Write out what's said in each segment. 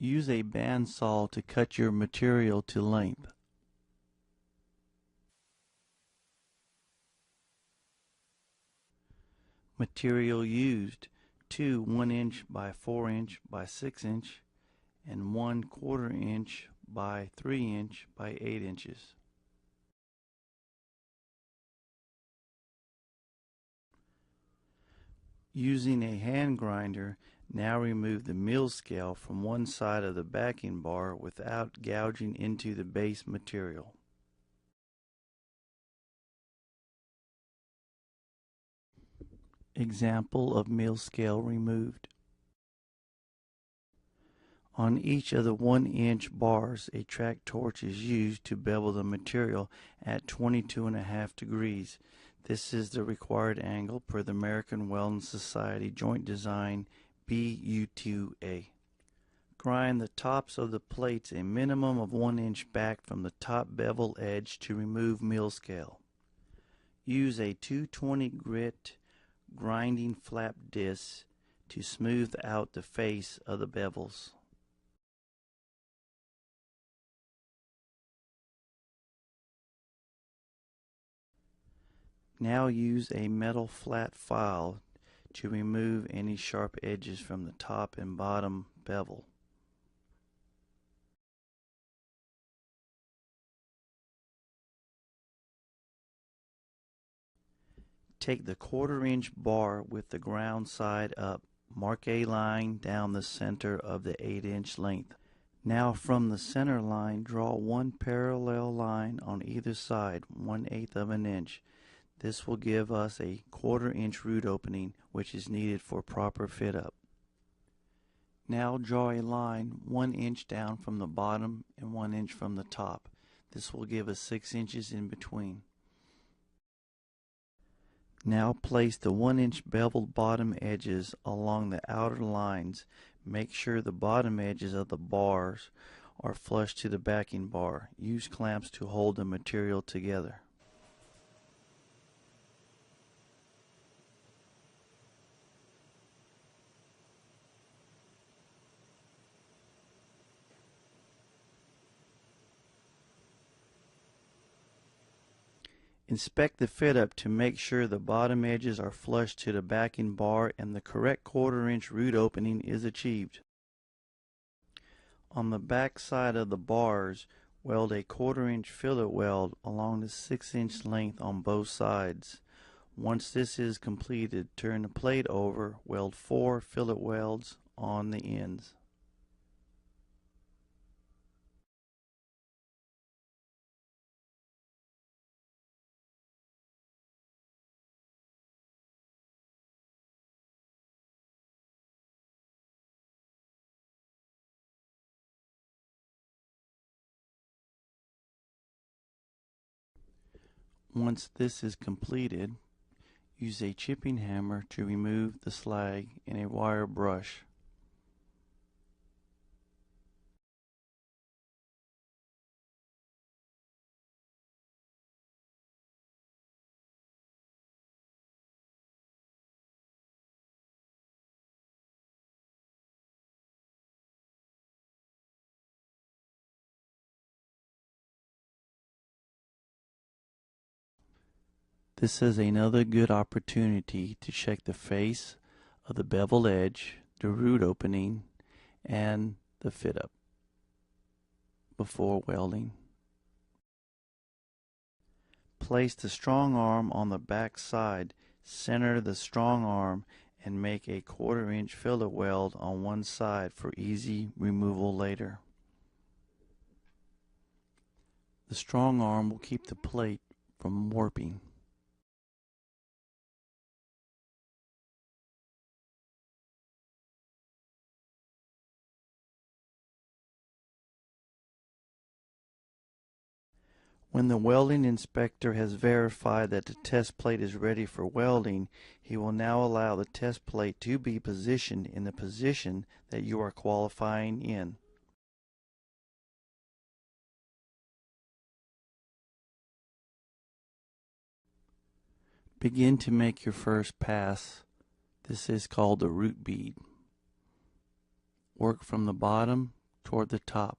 Use a bandsaw to cut your material to length. Material used: 2 1-inch by 4-inch by 6-inch and 1/4 inch by 3-inch by 8 inches. Using a hand grinder, now remove the mill scale from one side of the backing bar without gouging into the base material. Example of mill scale removed. On each of the 1-inch bars, a track torch is used to bevel the material at 22.5 degrees. This is the required angle per the American Welding Society Joint Design BU2A. Grind the tops of the plates a minimum of 1 inch back from the top bevel edge to remove mill scale. Use a 220 grit grinding flap disc to smooth out the face of the bevels. Now use a metal flat file to remove any sharp edges from the top and bottom bevel. Take the 1/4 inch bar with the ground side up. Mark a line down the center of the 8-inch length. Now from the center line, draw one parallel line on either side, 1/8 of an inch. This will give us a 1/4 inch root opening, which is needed for proper fit up. Now draw a line 1 inch down from the bottom and 1 inch from the top. This will give us 6 inches in between. Now place the 1-inch beveled bottom edges along the outer lines. Make sure the bottom edges of the bars are flush to the backing bar. Use clamps to hold the material together. Inspect the fit up to make sure the bottom edges are flush to the backing bar and the correct 1/4 inch root opening is achieved. On the back side of the bars, weld a 1/4 inch fillet weld along the 6-inch length on both sides. Once this is completed, turn the plate over, weld 4 fillet welds on the ends. Once this is completed, use a chipping hammer to remove the slag and a wire brush. This is another good opportunity to check the face of the bevel edge, the root opening, and the fit up before welding. Place the strong arm on the back side, center the strong arm, and make a 1/4 inch fillet weld on one side for easy removal later. The strong arm will keep the plate from warping. When the welding inspector has verified that the test plate is ready for welding, he will now allow the test plate to be positioned in the position that you are qualifying in. Begin to make your first pass. This is called the root bead. Work from the bottom toward the top.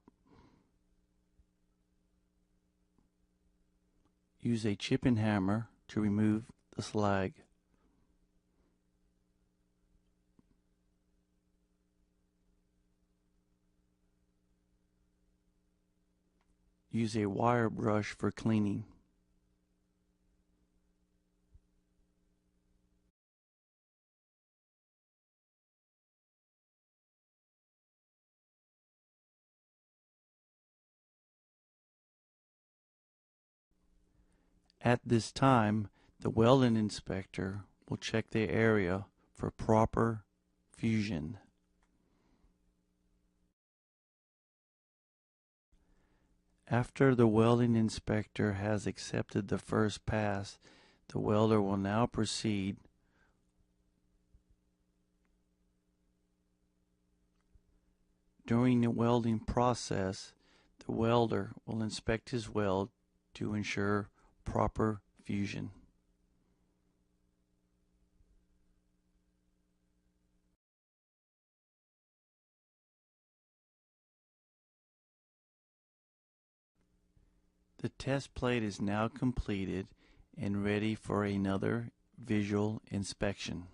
Use a chipping hammer to remove the slag. Use a wire brush for cleaning. At this time, the welding inspector will check the area for proper fusion. After the welding inspector has accepted the first pass, the welder will now proceed during the welding process. The welder will inspect his weld to ensure proper fusion. The test plate is now completed and ready for another visual inspection.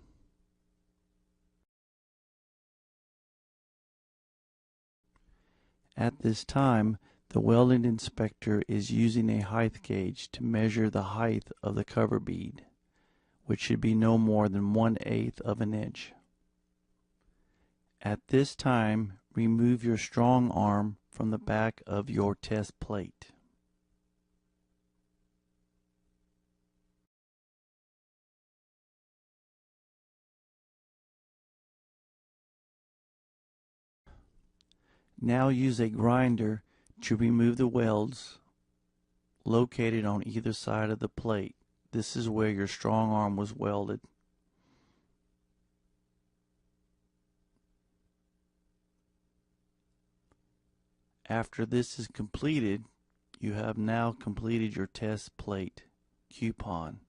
At this time, the welding inspector is using a height gauge to measure the height of the cover bead, which should be no more than 1/8 of an inch. At this time, remove your strong arm from the back of your test plate. Now use a grinder to remove the welds located on either side of the plate. This is where your strong arm was welded. After this is completed, you have now completed your test plate coupon.